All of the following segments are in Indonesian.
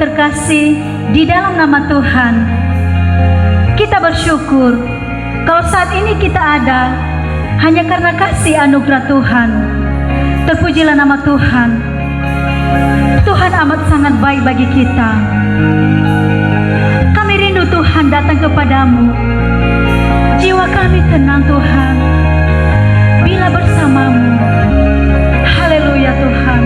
terkasih, di dalam nama Tuhan, kita bersyukur kalau saat ini kita ada hanya karena kasih anugerah Tuhan. Terpujilah nama Tuhan. Tuhan amat sangat baik bagi kita. Kami rindu Tuhan datang kepadamu. Jiwa kami tenang Tuhan bila bersamamu. Haleluya Tuhan.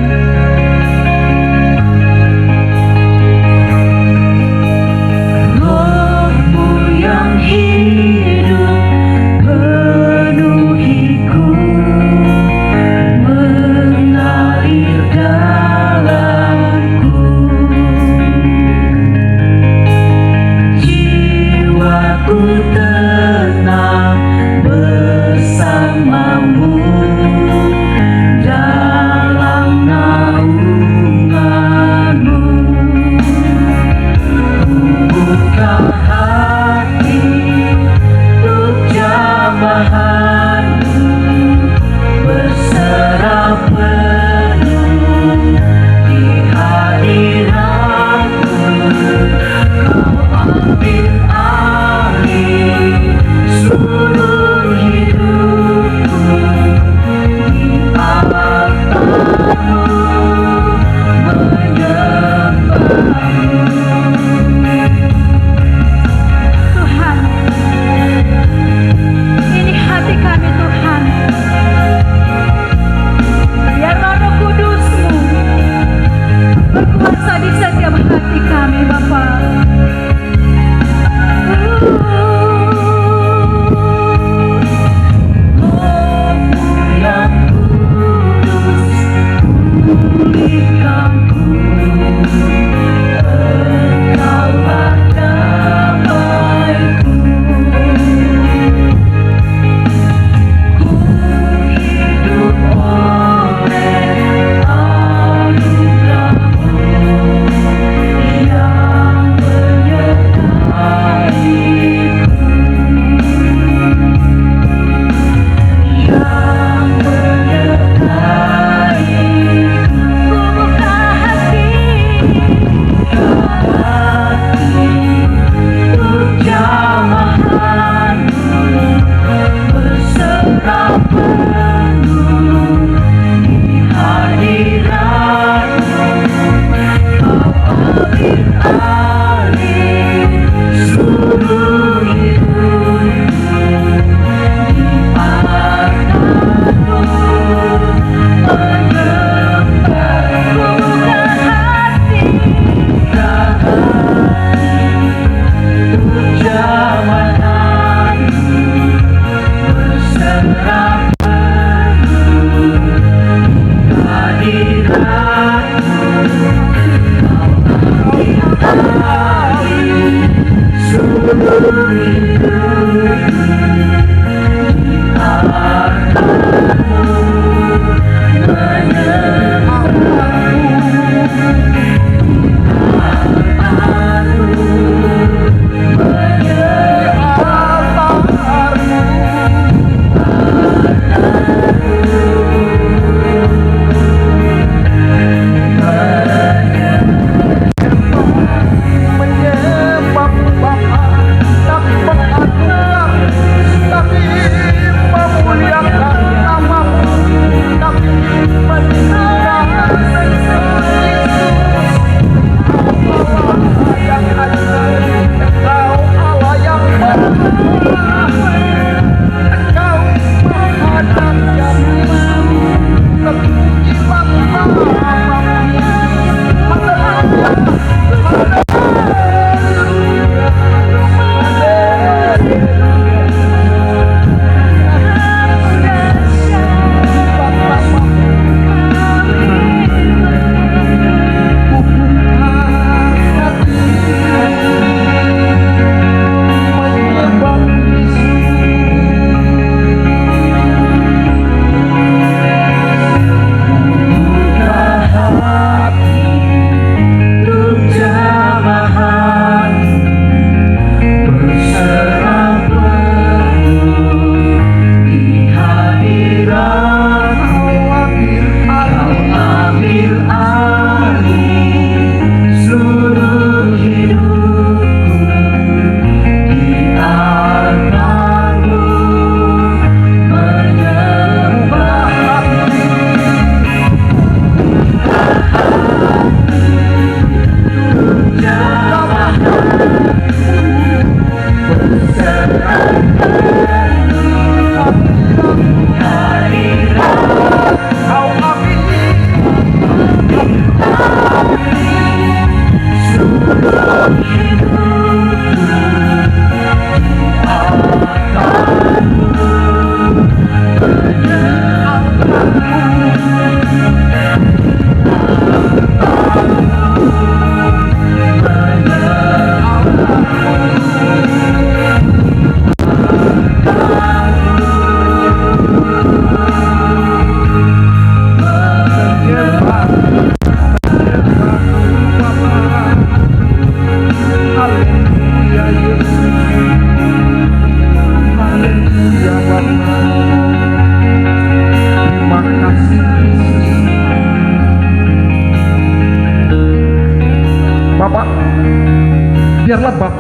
Roh-Mu yang hidup penuhiku, mengalir dalamku. Jiwaku tenang bersamamu.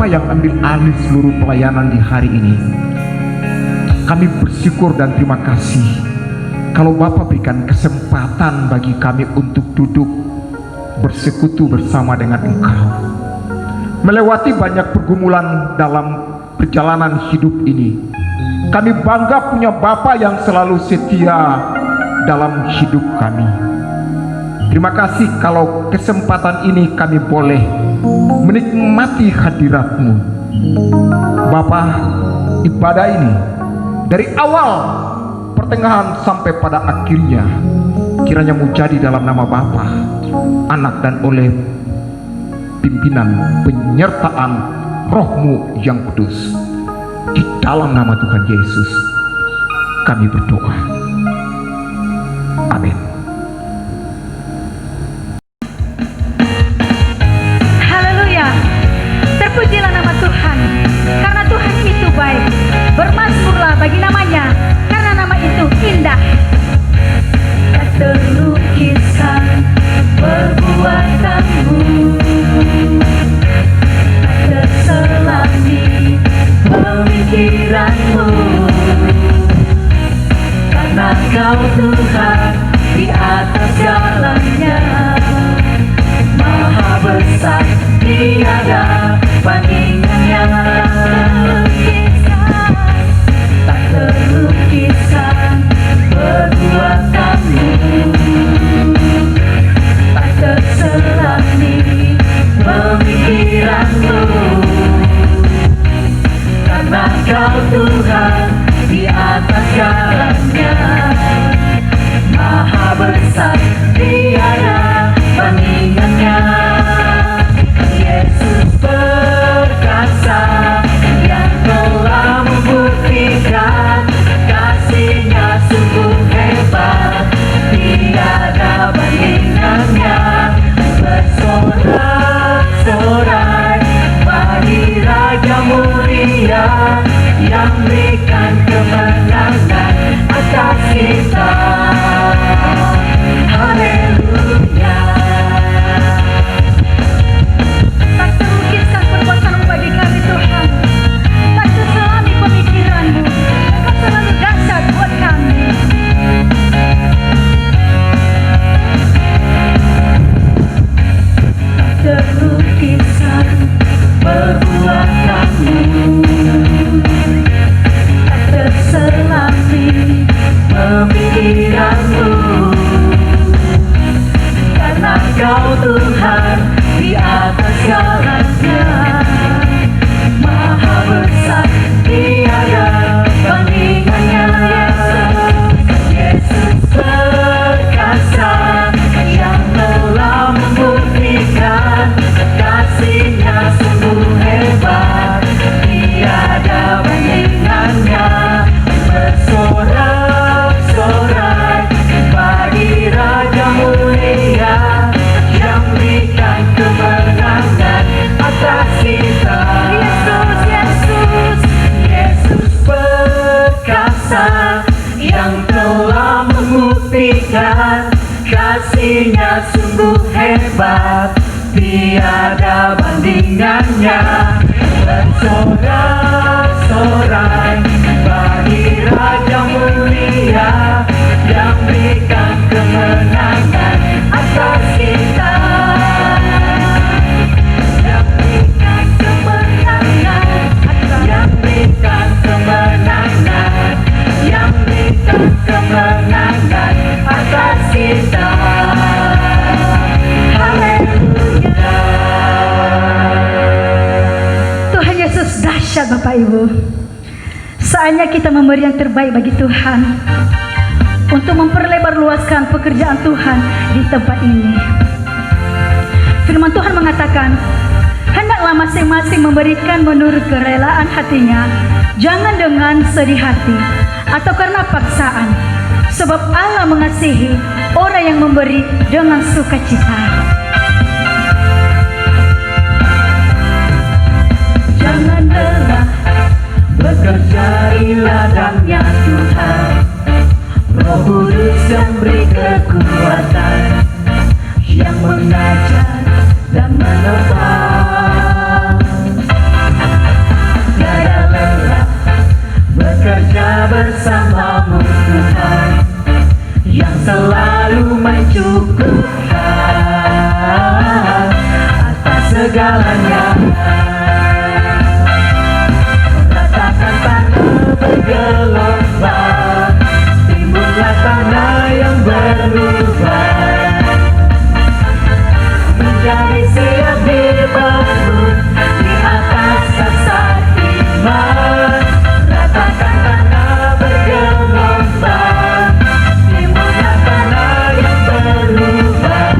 yang ambil alih seluruh pelayanan di hari ini. Kami bersyukur dan terima kasih kalau Bapak berikan kesempatan bagi kami untuk duduk bersekutu bersama dengan Engkau, melewati banyak pergumulan dalam perjalanan hidup ini. Kami bangga punya Bapa yang selalu setia dalam hidup kami. Terima kasih kalau kesempatan ini kami boleh menikmati hadirat-Mu. Bapa, ibadah ini dari awal, pertengahan sampai pada akhirnya, kiranya menjadi dalam nama Bapa, Anak dan oleh pimpinan penyertaan Roh-Mu yang kudus. Di dalam nama Tuhan Yesus kami berdoa. Amin. Haleluya. Terpujilah nama Tuhan, karena Tuhan itu baik. Bermasmurlah bagi namanya, karena nama itu indah. Tak terlukiskan perbuatanmu, tak terselami pemikiranmu, karena Kau Tuhan di atas jalannya, Maha besar, tiada bandingannya. Tak terlukiskan perbuatanmu, tak terselami pemikiranmu, karena Kau Tuhan di atas jalannya, Maha besar, tiada bandingannya. Yesus perkasa yang telah membuktikan kasih-Nya sungguh hebat, tiada bandingannya. Bersorak-sorai bagi Raja mulia yang berikan kemenangan atas kita. Haleluya. Tak terlukiskan perbuatanmu bagi kami Tuhan, tak terselami pemikiranmu, Kau selalu dahsyat buat kami. Tak terlukiskan perbuatanmu, tak terselami pemikiranmu, karena Kau Tuhan di atas jalannya, Maha besar, tiada bandingannya. Yesus perkasa yang telah membuktikan kasih-Nya sungguh hebat, tiada bandingannya. Bersorak-sorai bagi Raja mulia yang berikan kemenangan atas kita. Yesus, Yesus, Yesus perkasa yang telah membuktikan kasih-Nya sungguh hebat, tiada bandingannya. Bersorak-sorai bagi Raja mulia yang berikan kemenangan atas kita, yang berikan kemenangan, yang berikan kemenangan, yang berikan kemenangan atas kita. Haleluya. Tuhan Yesus dahsyat Bapak Ibu. Saatnya kita memberi yang terbaik bagi Tuhan, untuk memperlebar luaskan pekerjaan Tuhan di tempat ini. Firman Tuhan mengatakan, hendaklah masing-masing memberikan menurut kerelaan hatinya, jangan dengan sedih hati atau karena paksaan, sebab Allah mengasihi orang yang memberi dengan sukacita. Jangan lelah bekerja di ladangnya Tuhan, Roh Kudus yang beri kekuatan, yang mengajar dan menopang. selalu mencukupkan atas segalanya. Ratakan tanah bergelombang, timbullah tanah yang berlubang, menjadi siap dibangun di atas dasar iman. Ratakan tanah bergelombang, timbullah tanah yang berlubang,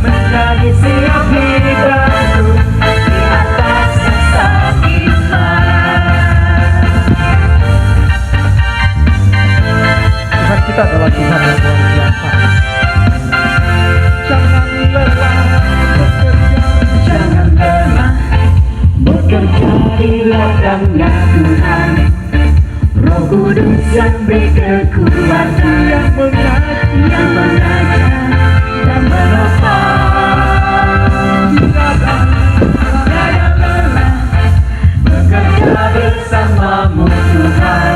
menjadi siap dibangun di atas dasar iman. Tuhan kita adalah Tuhan yang luar biasa. Jangan lelah bekerja, Jangan lelah bekerja di ladangnya Tuhan. Roh Kudus yang beri kekuatan, yang mengaji, yang mengajar dan menopang. Jangan lelah bekerja bersamamu Tuhan,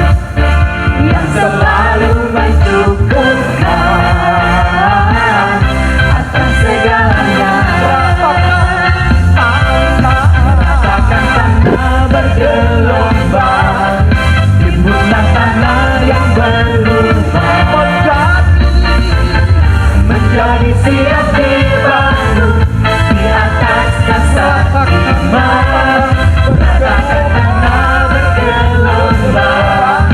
yang selalu mencukupkan atas segalanya. Ratakan tanah bergelombang, timbullah tanah yang berlubang, menjadi siap dibangun di atas dasar iman. Ratakan tanah bergelombang,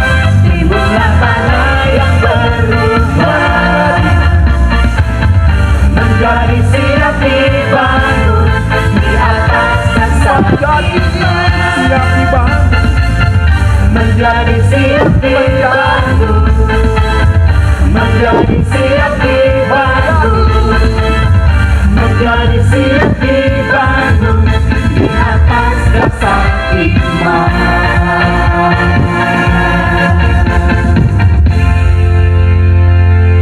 timbullah tanah yang berlubang, menjadi siap dibangun di atas dasar iman. siap dibangun, Menjadi siap dibangun, menjadi siap dibangun, menjadi siap dibangun di atas dasar iman.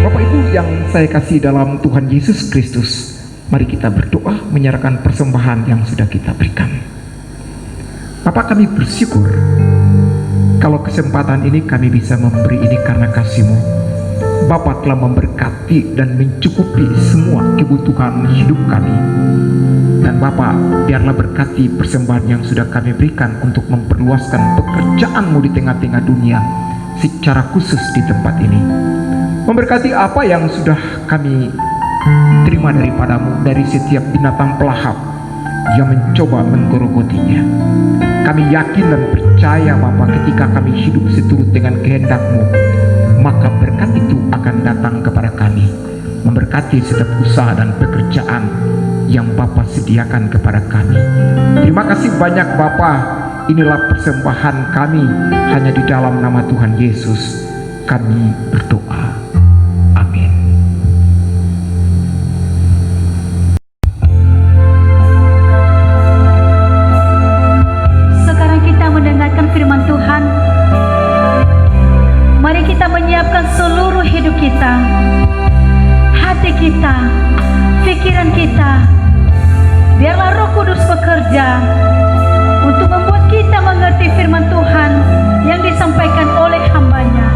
Bapak Ibu yang saya kasih dalam Tuhan Yesus Kristus, mari kita berdoa menyerahkan persembahan yang sudah kita berikan. Bapak, kami bersyukur kalau kesempatan ini kami bisa memberi ini karena kasih-Mu. Bapa telah memberkati dan mencukupi semua kebutuhan hidup kami. Dan Bapa, biarlah berkati persembahan yang sudah kami berikan untuk memperluaskan pekerjaan-Mu di tengah-tengah dunia, secara khusus di tempat ini. Memberkati apa yang sudah kami terima daripada-Mu, dari setiap binatang pelahap yang mencoba menggorogotinya. Kami yakin dan percaya Bapa, ketika kami hidup seturut dengan kehendak-Mu, maka berkat itu akan datang kepada kami, memberkati setiap usaha dan pekerjaan yang Bapa sediakan kepada kami. Terima kasih banyak Bapa. Inilah persembahan kami, hanya di dalam nama Tuhan Yesus kami berdoa. Amin. Sekarang kita mendengarkan firman Tuhan. Mari kita menyiapkan seluruh hidup kita, hati kita, pikiran kita. Biarlah Roh Kudus bekerja untuk membuat kita mengerti firman Tuhan yang disampaikan oleh hamba-Nya.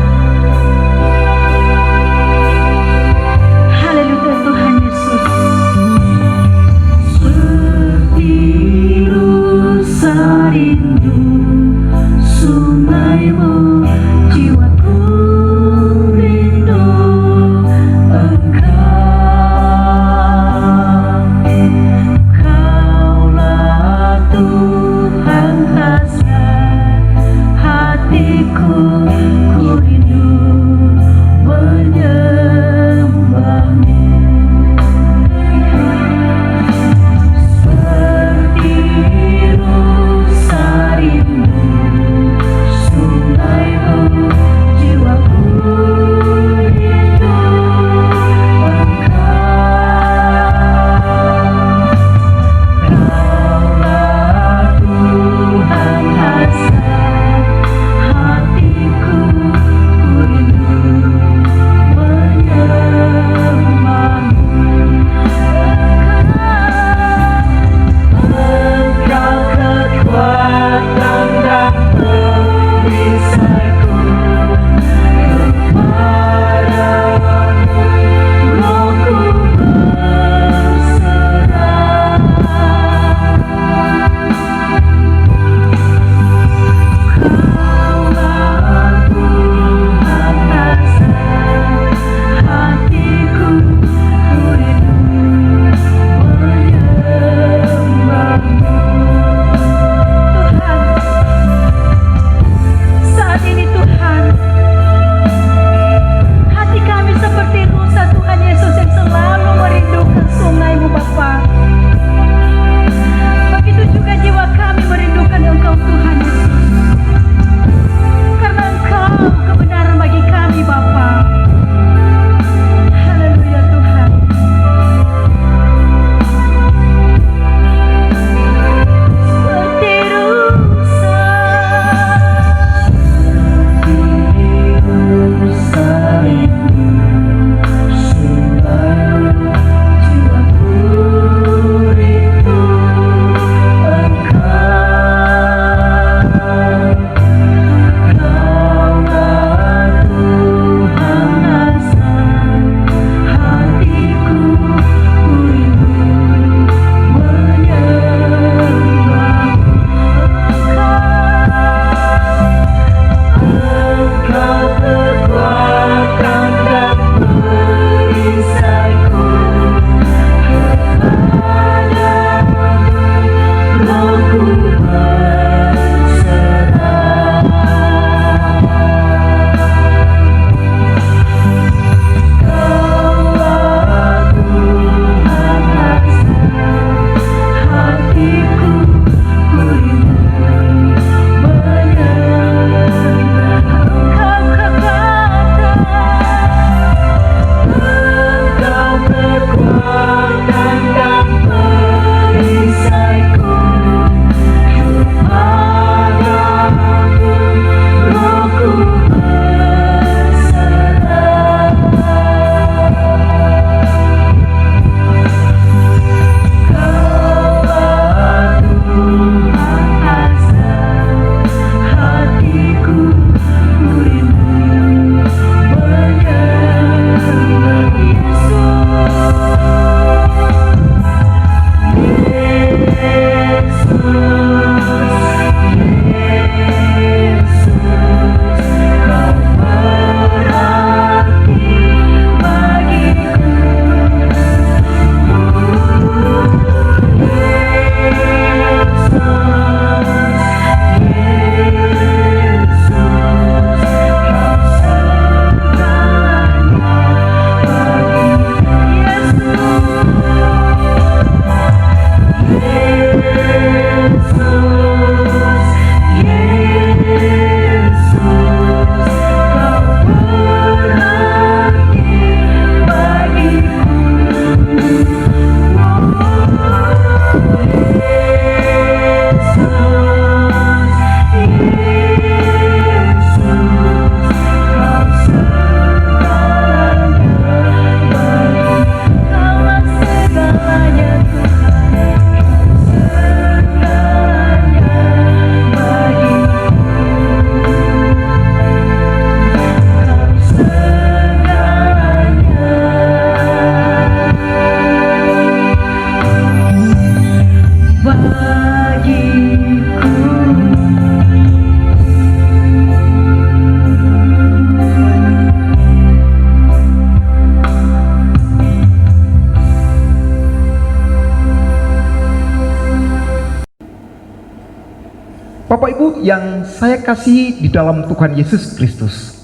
Bapak Ibu yang saya kasihi di dalam Tuhan Yesus Kristus,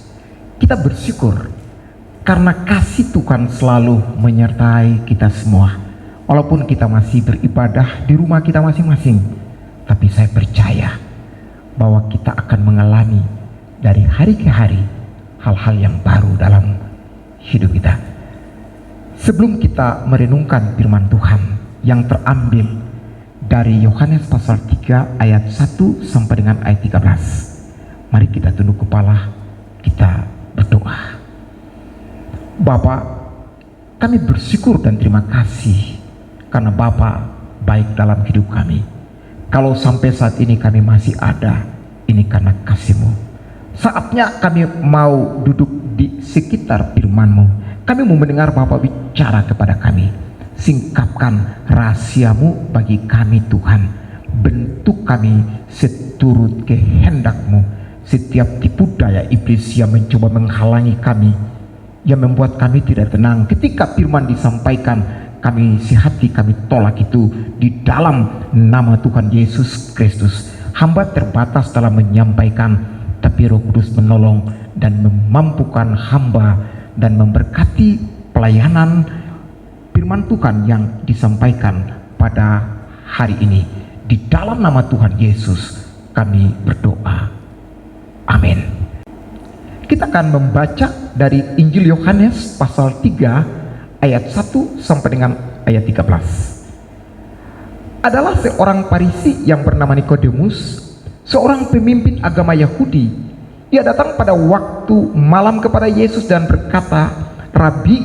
kita bersyukur karena kasih Tuhan selalu menyertai kita semua. Walaupun kita masih beribadah di rumah kita masing-masing, tapi saya percaya bahwa kita akan mengalami dari hari ke hari hal-hal yang baru dalam hidup kita. Sebelum kita merenungkan firman Tuhan yang terambil dari Yohanes pasal 3 ayat 1 sampai dengan ayat 13, mari kita tunduk kepala, kita berdoa. Bapa, kami bersyukur dan terima kasih karena Bapa baik dalam hidup kami. Kalau sampai saat ini kami masih ada, ini karena kasih-Mu. Saatnya kami mau duduk di sekitar firman-Mu. Kami mau mendengar Bapa bicara kepada kami. Singkapkan rahasia-Mu bagi kami Tuhan. Bentuk kami seturut kehendak-Mu. Setiap tipu daya iblis yang mencoba menghalangi kami, yang membuat kami tidak tenang ketika firman disampaikan, kami sehati kami tolak itu di dalam nama Tuhan Yesus Kristus. Hamba terbatas dalam menyampaikan, tapi Roh Kudus menolong dan memampukan hamba dan memberkati pelayanan firman Tuhan yang disampaikan pada hari ini. Di dalam nama Tuhan Yesus kami berdoa. Amin. Kita akan membaca dari Injil Yohanes pasal 3 ayat 1 sampai dengan ayat 13. Adalah seorang Farisi yang bernama Nikodemus, seorang pemimpin agama Yahudi. Ia datang pada waktu malam kepada Yesus dan berkata, "Rabi,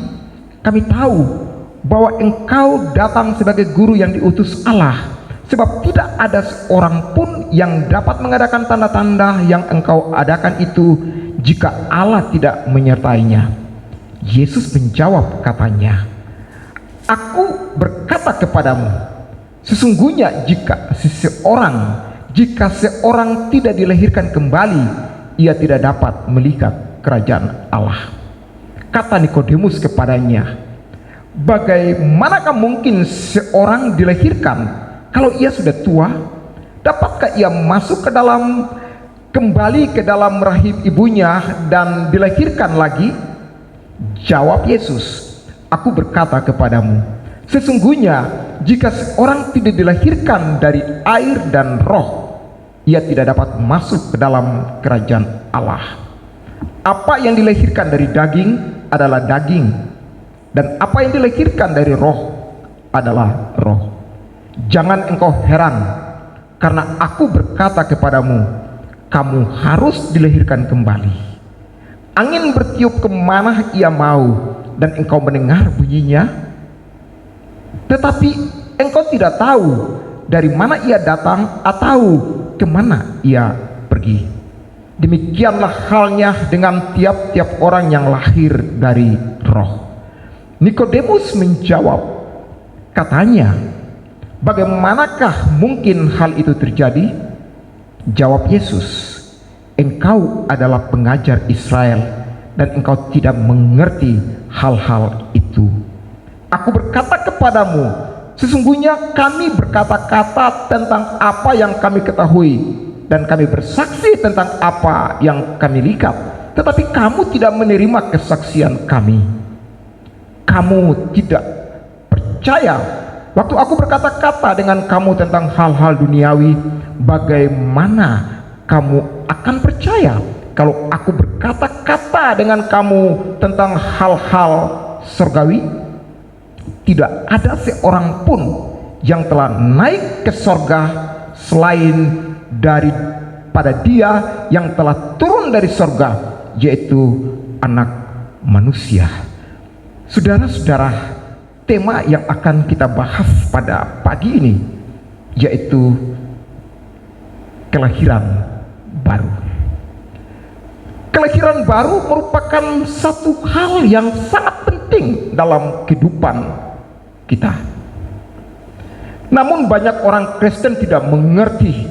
kami tahu bahwa engkau datang sebagai guru yang diutus Allah, sebab tidak ada seorang pun yang dapat mengadakan tanda-tanda yang engkau adakan itu jika Allah tidak menyertainya." Yesus menjawab katanya, "Aku berkata kepadamu, sesungguhnya jika seorang tidak dilahirkan kembali, ia tidak dapat melihat kerajaan Allah." Kata Nikodemus kepadanya, "Bagaimanakah mungkin seorang dilahirkan kalau ia sudah tua? Dapatkah ia masuk kembali ke dalam rahim ibunya dan dilahirkan lagi?" Jawab Yesus, "Aku berkata kepadamu, sesungguhnya jika seorang tidak dilahirkan dari air dan roh, ia tidak dapat masuk ke dalam kerajaan Allah. Apa yang dilahirkan dari daging adalah daging, dan apa yang dilahirkan dari roh adalah roh. Jangan engkau heran, karena aku berkata kepadamu, kamu harus dilahirkan kembali. Angin bertiup kemana ia mau, dan engkau mendengar bunyinya, tetapi engkau tidak tahu dari mana ia datang atau kemana ia pergi. Demikianlah halnya dengan tiap-tiap orang yang lahir dari roh." Nikodemus menjawab, katanya, "Bagaimanakah mungkin hal itu terjadi?" Jawab Yesus, "Engkau adalah pengajar Israel dan engkau tidak mengerti hal-hal itu. Aku berkata kepadamu, sesungguhnya kami berkata-kata tentang apa yang kami ketahui, dan kami bersaksi tentang apa yang kami lihat, tetapi kamu tidak menerima kesaksian kami. Kamu tidak percaya waktu aku berkata-kata dengan kamu tentang hal-hal duniawi. Bagaimana kamu akan percaya kalau aku berkata-kata dengan kamu tentang hal-hal surgawi? Tidak ada seorang pun yang telah naik ke sorga selain daripada dia yang telah turun dari sorga, yaitu Anak Manusia." Saudara-saudara, tema yang akan kita bahas pada pagi ini yaitu kelahiran baru. Kelahiran baru merupakan satu hal yang sangat penting dalam kehidupan kita. Namun banyak orang Kristen tidak mengerti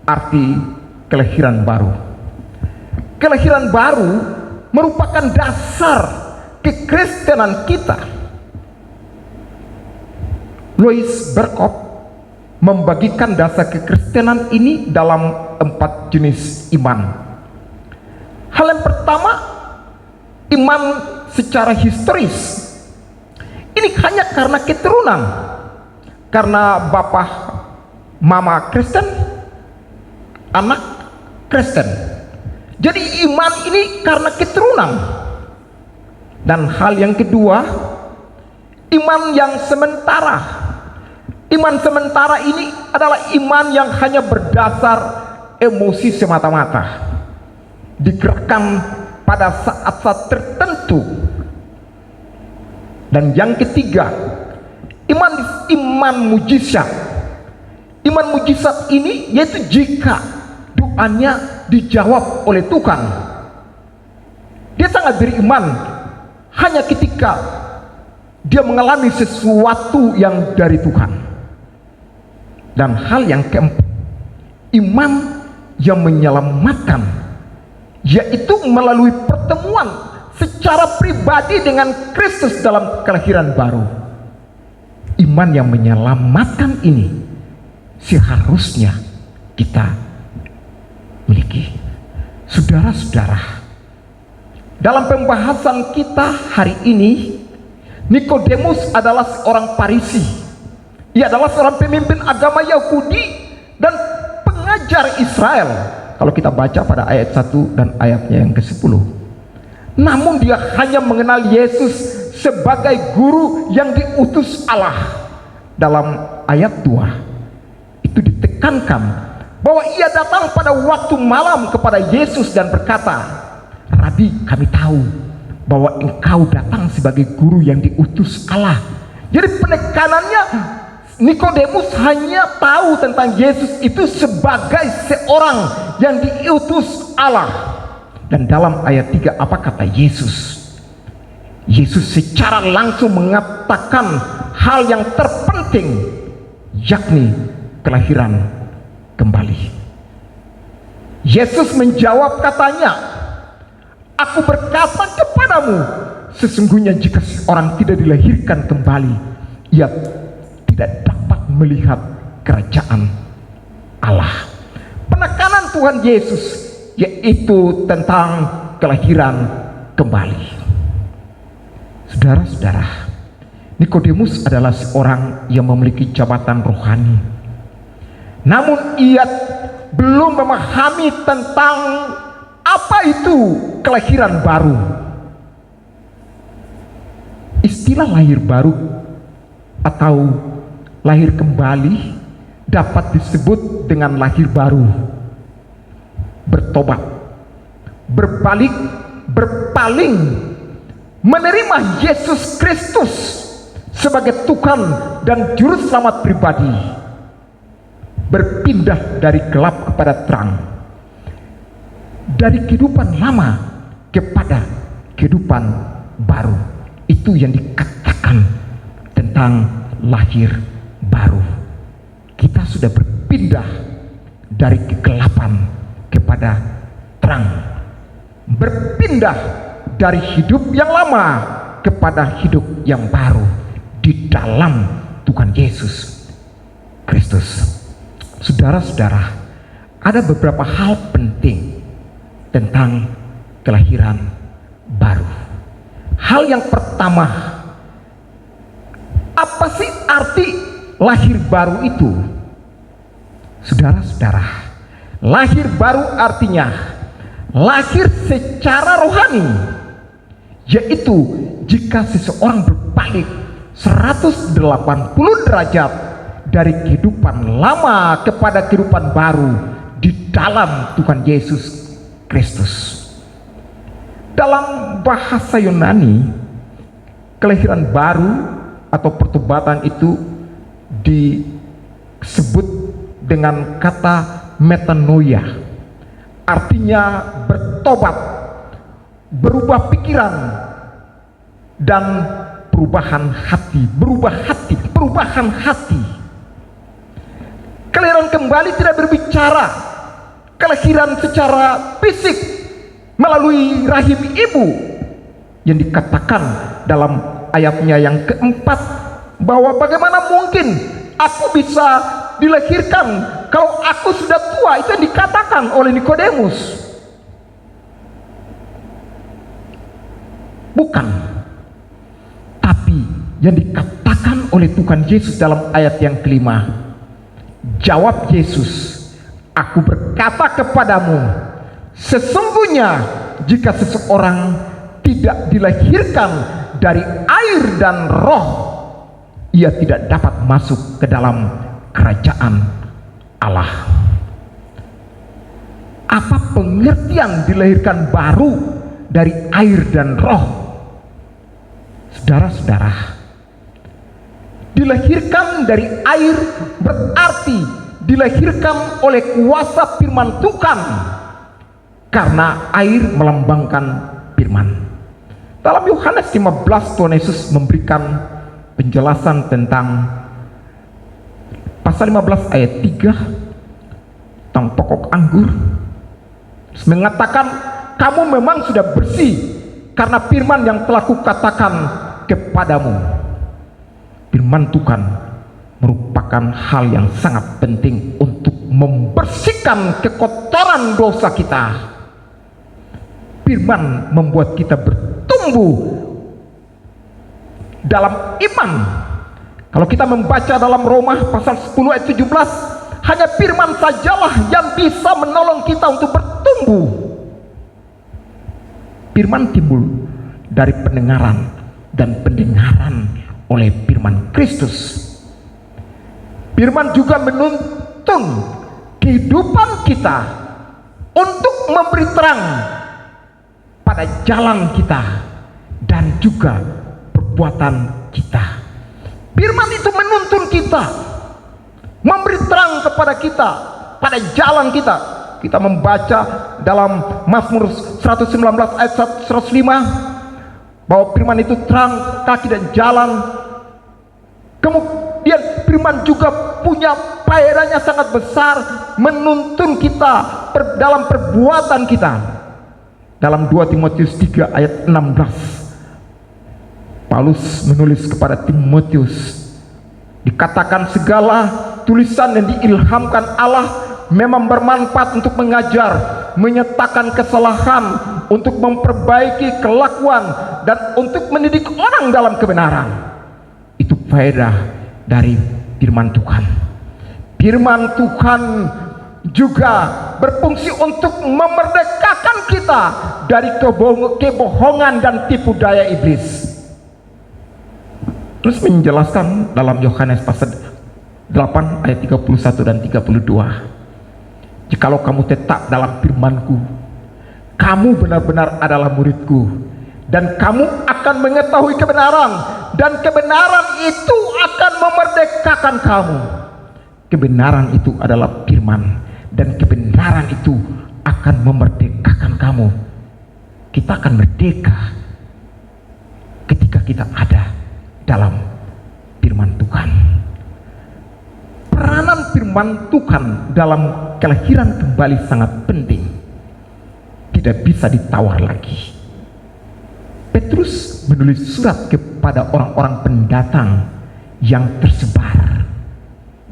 arti kelahiran baru. Kelahiran baru merupakan dasar kekristenan kita. Louis Berkop membagikan dasar kekristenan ini dalam 4 jenis iman. Hal yang pertama, iman secara historis. Ini hanya karena keturunan, karena bapak mama Kristen, anak Kristen. Jadi iman ini karena keturunan. Dan hal yang kedua, iman yang sementara. Iman sementara ini adalah iman yang hanya berdasar emosi semata-mata, digerakkan pada saat-saat tertentu. Dan yang ketiga, iman mujizat. Iman mujizat ini yaitu jika doanya dijawab oleh Tuhan. Dia sangat beriman hanya ketika dia mengalami sesuatu yang dari Tuhan. Dan hal yang keempat, iman yang menyelamatkan, yaitu melalui pertemuan secara pribadi dengan Kristus dalam kelahiran baru. Iman yang menyelamatkan ini seharusnya kita miliki. Saudara-saudara, dalam pembahasan kita hari ini, Nikodemus adalah seorang Farisi. Ia adalah seorang pemimpin agama Yahudi dan pengajar Israel, kalau kita baca pada ayat 1 dan ayatnya yang ke-10. Namun dia hanya mengenal Yesus sebagai guru yang diutus Allah. Dalam ayat 2 itu ditekankan bahwa ia datang pada waktu malam kepada Yesus dan berkata, "Rabi, kami tahu bahwa engkau datang sebagai guru yang diutus Allah." Jadi penekanannya, Nikodemus hanya tahu tentang Yesus itu sebagai seorang yang diutus Allah. Dan dalam ayat 3 apa kata Yesus? Yesus secara langsung mengatakan hal yang terpenting, yakni kelahiran kembali. Yesus menjawab katanya, "Aku berkata kepadamu, sesungguhnya jika seorang tidak dilahirkan kembali, ia tidak dapat melihat kerajaan Allah." Penekanan Tuhan Yesus yaitu tentang kelahiran kembali. Saudara-saudara, Nikodemus adalah seorang yang memiliki jabatan rohani. Namun ia belum memahami tentang apa itu kelahiran baru. Istilah lahir baru atau lahir kembali dapat disebut dengan lahir baru, bertobat, berbalik, berpaling, menerima Yesus Kristus sebagai Tuhan dan Juru Selamat pribadi, berpindah dari gelap kepada terang, dari kehidupan lama kepada kehidupan baru. Itu yang dikatakan tentang lahir baru. Kita sudah berpindah dari kegelapan kepada terang, berpindah dari hidup yang lama kepada hidup yang baru di dalam Tuhan Yesus Kristus. Saudara-saudara, ada beberapa hal penting tentang kelahiran baru. Hal yang pertama, apa sih arti lahir baru itu? Saudara-saudara, lahir baru artinya lahir secara rohani, yaitu jika seseorang berbalik 180 derajat dari kehidupan lama kepada kehidupan baru di dalam Tuhan Yesus Kristus. Dalam bahasa Yunani, kelahiran baru atau pertobatan itu disebut dengan kata metanoia. Artinya bertobat, berubah pikiran, dan perubahan hati, perubahan hati. Kelahiran kembali tidak berbicara kelahiran secara fisik melalui rahim ibu, yang dikatakan dalam ayatnya yang keempat bahwa bagaimana mungkin aku bisa dilahirkan kalau aku sudah tua? Itu yang dikatakan oleh Nikodemus. Bukan. Tapi yang dikatakan oleh Tuhan Yesus dalam ayat yang kelima. Jawab Yesus, aku berkata kepadamu, sesungguhnya jika seseorang tidak dilahirkan dari air dan roh, ia tidak dapat masuk ke dalam kerajaan Allah. Apa pengertian dilahirkan baru dari air dan roh? Saudara-saudara, dilahirkan dari air berarti dilahirkan oleh kuasa firman Tuhan, karena air melambangkan firman. Dalam Yohanes 15 Tuhan Yesus memberikan penjelasan tentang pasal 15 ayat 3 tentang pokok anggur. Terus mengatakan, kamu memang sudah bersih karena firman yang telah kukatakan kepadamu. Firman Tuhan merupakan hal yang sangat penting untuk membersihkan kekotoran dosa kita. Firman membuat kita bertumbuh dalam iman. Kalau kita membaca dalam Roma pasal 10 ayat 17, hanya firman sajalah yang bisa menolong kita untuk bertumbuh. Firman timbul dari pendengaran, dan pendengaran oleh firman Kristus. Firman juga menuntun kehidupan kita untuk memberi terang pada jalan kita dan juga perbuatan kita. Firman itu menuntun kita, memberi terang kepada kita pada jalan kita. Kita membaca dalam Mazmur 119 ayat 105 bahwa firman itu terang kaki dan jalan. Kemudian firman juga punya faedahnya sangat besar, menuntun kita dalam perbuatan kita. Dalam 2 Timotius 3 ayat 16, Paulus menulis kepada Timotius, dikatakan segala tulisan yang diilhamkan Allah memang bermanfaat untuk mengajar, menyatakan kesalahan, untuk memperbaiki kelakuan, dan untuk mendidik orang dalam kebenaran. Itu faedah dari firman Tuhan. Firman Tuhan juga berfungsi untuk memerdekakan kita dari kebohongan dan tipu daya iblis. Terus menjelaskan dalam Yohanes pasal 8 ayat 31 dan 32. Jikalau kamu tetap dalam firman-Ku, kamu benar-benar adalah murid-Ku, dan kamu akan mengetahui kebenaran, dan kebenaran itu akan memerdekakan kamu. Kebenaran itu adalah firman, dan kebenaran itu akan memerdekakan kamu. Kita akan merdeka ketika kita ada dalam firman Tuhan. Peranan firman Tuhan dalam kelahiran kembali sangat penting, tidak bisa ditawar lagi. Petrus menulis surat kepada orang-orang pendatang yang tersebar.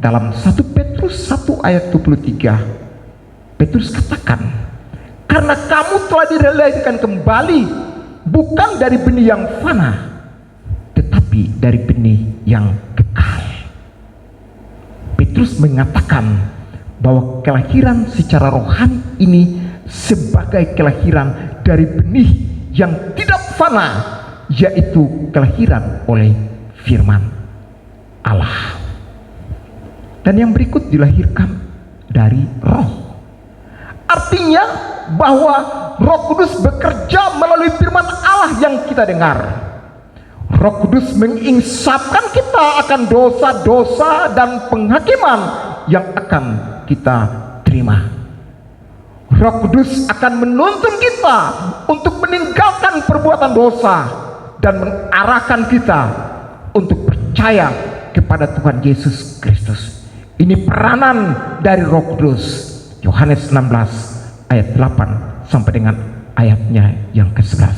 Dalam 1 Petrus 1 ayat 23, Petrus katakan, karena kamu telah dilahirkan kembali bukan dari benih yang fana, tetapi dari benih yang kekal. Petrus mengatakan bahwa kelahiran secara rohani ini sebagai kelahiran dari benih yang tidak fana, yaitu kelahiran oleh firman Allah. Dan yang berikut dilahirkan dari roh. Artinya bahwa Roh Kudus bekerja melalui firman Allah yang kita dengar. Roh Kudus menginsapkan kita akan dosa-dosa dan penghakiman yang akan kita terima. Roh Kudus akan menuntun kita untuk meninggalkan perbuatan dosa dan mengarahkan kita untuk percaya kepada Tuhan Yesus Kristus. Ini peranan dari Roh Kudus. Yohanes 16 ayat 8 sampai dengan ayatnya yang ke-11.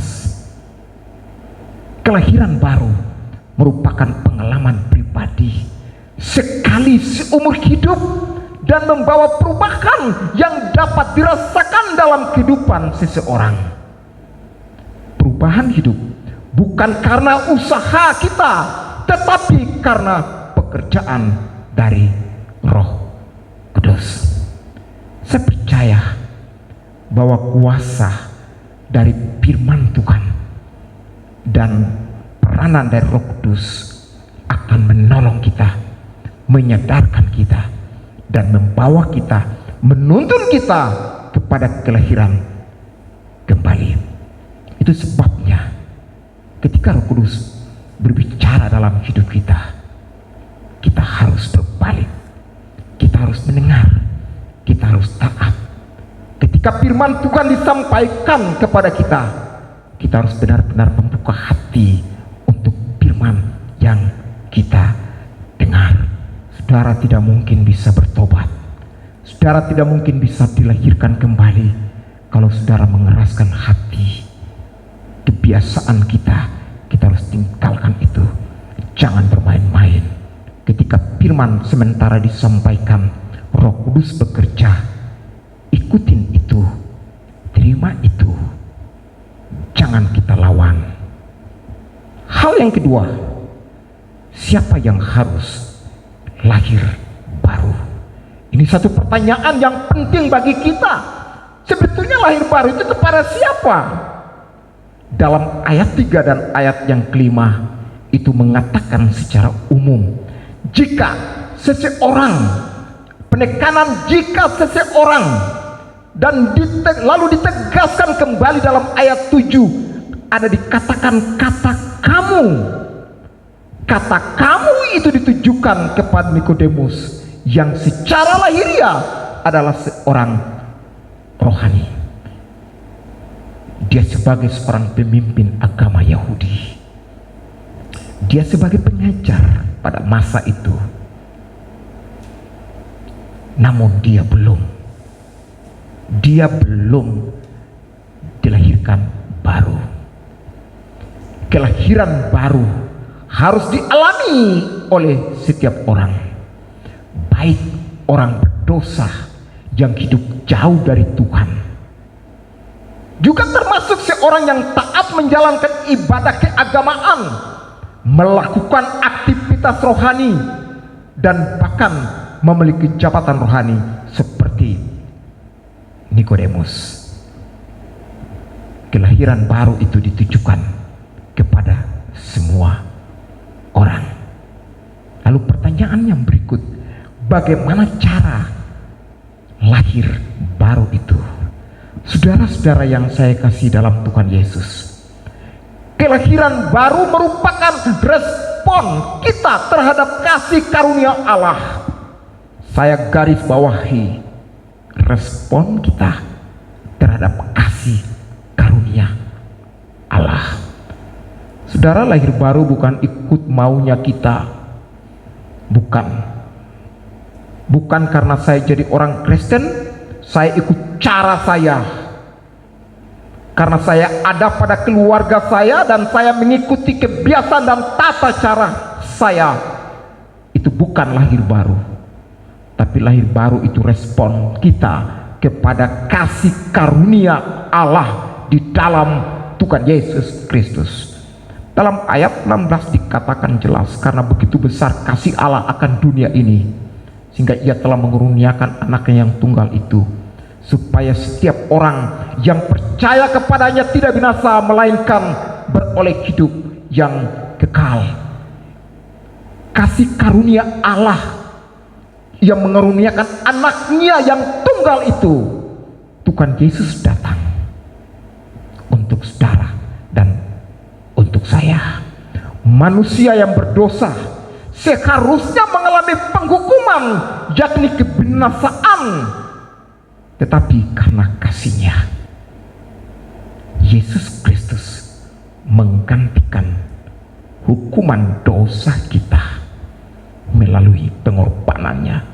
Kelahiran baru merupakan pengalaman pribadi sekali seumur hidup dan membawa perubahan yang dapat dirasakan dalam kehidupan seseorang. Perubahan hidup bukan karena usaha kita, tetapi karena pekerjaan dari Roh Kudus. Saya percaya bahwa kuasa dari firman Tuhan dan peranan dari Roh Kudus akan menolong kita, menyadarkan kita, dan membawa kita, menuntun kita kepada kelahiran kembali. Itu sebabnya ketika Roh Kudus berbicara dalam hidup kita, kita harus berbalik, kita harus mendengar, kita harus taat. Ketika firman Tuhan disampaikan kepada kita, kita harus benar-benar membuka hati untuk firman yang kita dengar. Saudara tidak mungkin bisa bertobat, saudara tidak mungkin bisa dilahirkan kembali kalau saudara mengeraskan hati. Kebiasaan kita harus tinggalkan itu. Jangan bermain-main. Ketika firman sementara disampaikan, Roh Kudus bekerja, ikutin itu, terima itu, jangan kita lawan. Hal yang kedua, siapa yang harus lahir baru? Ini satu pertanyaan yang penting bagi kita. Sebetulnya lahir baru itu kepada siapa? Dalam ayat 3 dan ayat yang kelima itu mengatakan secara umum, jika seseorang, penekanan jika seseorang, dan lalu ditegaskan kembali dalam ayat 7, ada dikatakan kata kamu. Kata kamu itu ditujukan kepada Nikodemus yang secara lahiriah adalah seorang rohani. Dia sebagai seorang pemimpin agama Yahudi, dia sebagai pengajar pada masa itu, namun dia belum dilahirkan baru. Kelahiran baru harus dialami oleh setiap orang, baik orang berdosa yang hidup jauh dari Tuhan, juga termasuk seorang yang taat menjalankan ibadah keagamaan, melakukan aktivitas rohani, dan bahkan memiliki jabatan rohani seperti Nikodemus. Kelahiran baru itu ditujukan kepada semua orang. Lalu pertanyaan yang berikut, bagaimana cara lahir baru itu? Saudara-saudara yang saya kasih dalam Tuhan Yesus, kelahiran baru merupakan respon kita terhadap kasih karunia Allah. Saya garis bawahi, respon kita terhadap kasih karunia Allah. Saudara, lahir baru bukan ikut maunya kita, bukan karena saya jadi orang Kristen, saya ikut cara saya, karena saya ada pada keluarga saya dan saya mengikuti kebiasaan dan tata cara saya. Itu bukan lahir baru, tapi lahir baru itu respon kita kepada kasih karunia Allah di dalam Tuhan Yesus Kristus. Dalam ayat 16 dikatakan jelas, karena begitu besar kasih Allah akan dunia ini, sehingga ia telah mengaruniakan anaknya yang tunggal itu, supaya setiap orang yang percaya kepadanya tidak binasa, melainkan beroleh hidup yang kekal. Kasih karunia Allah yang mengaruniakan anaknya yang tunggal itu, Tuhan Yesus datang untuk saudara dan untuk saya. Manusia yang berdosa seharusnya mengalami penghukuman, yakni kebinasaan, tetapi karena kasih-Nya, Yesus Kristus menggantikan hukuman dosa kita melalui pengorbanannya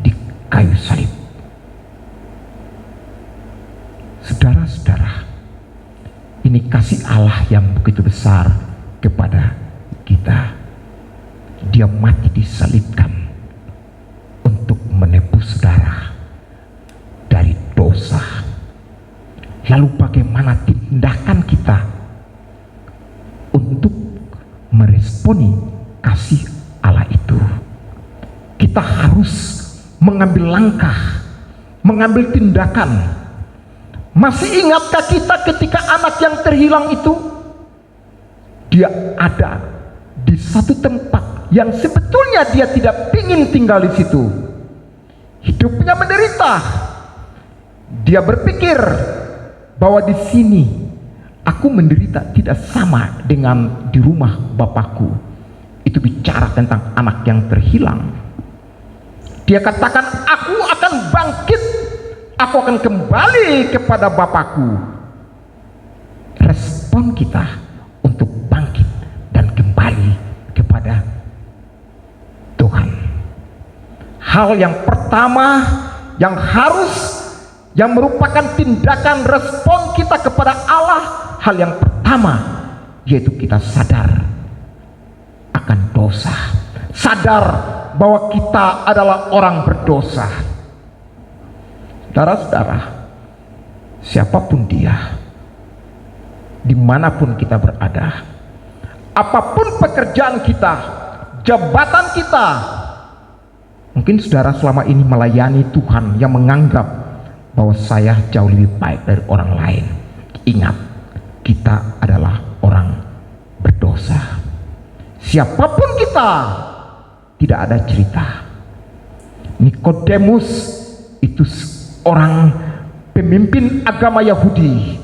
di kayu salib. Saudara-saudara, ini kasih Allah yang begitu besar kepada kita. Dia mati disalibkan Lalu bagaimana tindakan kita untuk meresponi kasih Allah itu? Kita harus mengambil langkah, mengambil tindakan. Masih ingatkah kita ketika anak yang terhilang itu? Dia ada di satu tempat yang sebetulnya dia tidak ingin tinggal di situ. Hidupnya menderita. Dia berpikir bahwa di sini aku menderita tidak sama dengan di rumah Bapakku. Itu bicara tentang anak yang terhilang. Dia katakan, aku akan bangkit, aku akan kembali kepada Bapakku. Respon kita untuk bangkit dan kembali kepada Tuhan. Hal yang pertama yang merupakan tindakan respon kita kepada Allah, hal yang pertama yaitu kita sadar akan dosa, sadar bahwa kita adalah orang berdosa. Saudara-saudara, siapapun dia, dimanapun kita berada, apapun pekerjaan kita, jabatan kita, mungkin saudara selama ini melayani Tuhan yang menganggap bahwa saya jauh lebih baik dari orang lain. Ingat, kita adalah orang berdosa. Siapapun kita, tidak ada cerita. Nikodemus itu orang pemimpin agama Yahudi,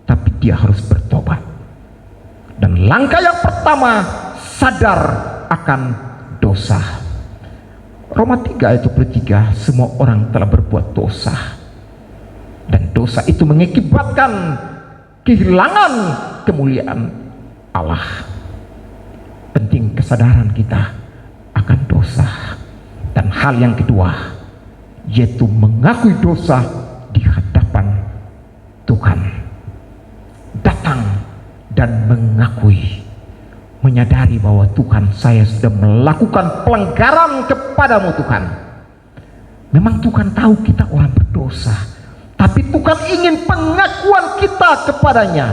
tapi dia harus bertobat. Dan langkah yang pertama, sadar akan dosa. Roma 3 ayat 23, semua orang telah berbuat dosa, dan dosa itu mengakibatkan kehilangan kemuliaan Allah. Penting kesadaran kita akan dosa. Dan hal yang kedua yaitu mengakui dosa di hadapan Tuhan. Datang dan mengakui, menyadari bahwa Tuhan, saya sudah melakukan pelanggaran kepadamu Tuhan. Memang Tuhan tahu kita orang berdosa, tapi Tuhan ingin pengakuan kita kepadanya.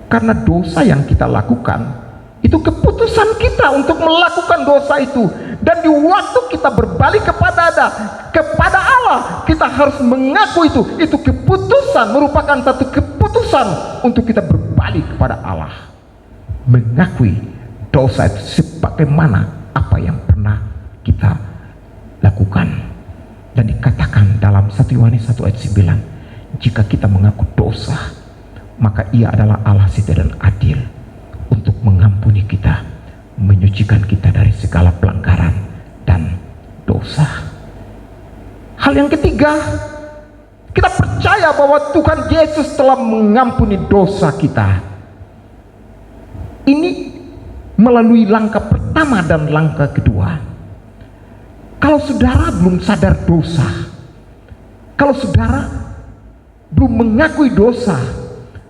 Karena dosa yang kita lakukan itu keputusan kita untuk melakukan dosa itu. Dan di waktu kita berbalik kepada Allah, kita harus mengaku itu keputusan, merupakan satu keputusan untuk kita berbalik kepada Allah. Mengakui dosa itu sebagaimana apa yang pernah kita lakukan. Dan dikatakan dalam 1 Yohanes 1 ayat 9, jika kita mengaku dosa, maka Ia adalah Allah setia dan adil untuk mengampuni kita, menyucikan kita dari segala pelanggaran dan dosa. Hal yang ketiga, kita percaya bahwa Tuhan Yesus telah mengampuni dosa kita. Ini melalui langkah pertama dan langkah kedua. Kalau saudara belum sadar dosa, kalau saudara belum mengakui dosa,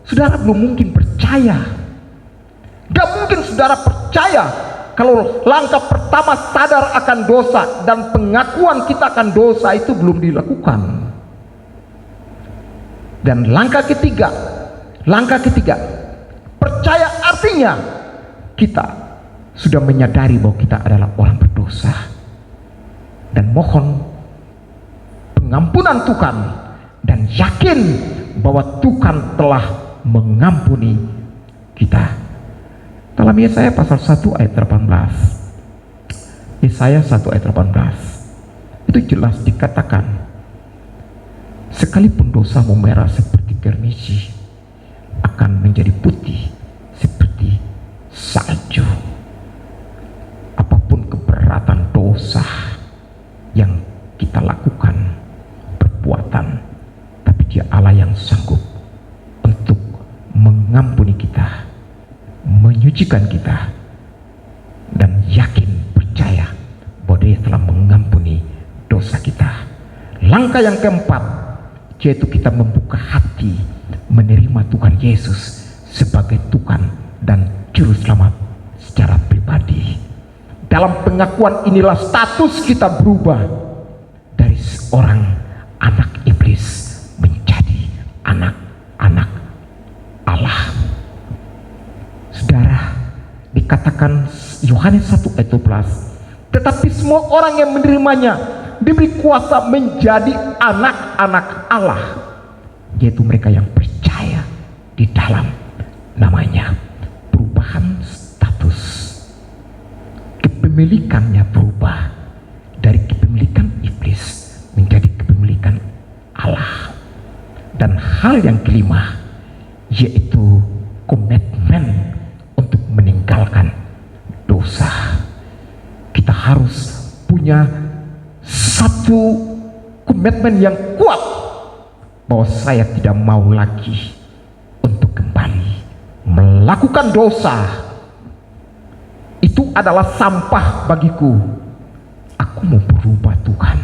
saudara belum mungkin percaya. Gak mungkin saudara percaya kalau langkah pertama sadar akan dosa dan pengakuan kita akan dosa itu belum dilakukan. Dan langkah ketiga, percaya artinya kita sudah menyadari bahwa kita adalah orang berdosa dan mohon pengampunan Tuhan, dan yakin bahwa Tuhan telah mengampuni kita. Dalam Yesaya pasal 1 ayat 18, Yesaya 1 ayat 18, itu jelas dikatakan, sekalipun dosamu merah seperti germisi, akan menjadi putih seperti salju. Apapun keberatan dosa yang kita lakukan, perbuatan, tapi Dia Allah yang sanggup untuk mengampuni kita, menyucikan kita, dan yakin percaya bahwa Dia telah mengampuni dosa kita. Langkah yang keempat yaitu kita membuka hati, menerima Tuhan Yesus sebagai Tuhan dan Juru Selamat secara pribadi. Dalam pengakuan inilah status kita berubah dari seorang anak iblis menjadi dikatakan Yohanes 1 ayat 12, tetapi semua orang yang menerimanya diberi kuasa menjadi anak-anak Allah, yaitu mereka yang percaya di dalam namanya. Perubahan status, kepemilikannya berubah dari kepemilikan iblis menjadi kepemilikan Allah. Dan hal yang kelima yaitu komitmen untuk meninggalkan dosa. Kita harus punya satu komitmen yang kuat bahwa saya tidak mau lagi untuk kembali melakukan dosa. Itu adalah sampah bagiku. Aku mau berubah Tuhan.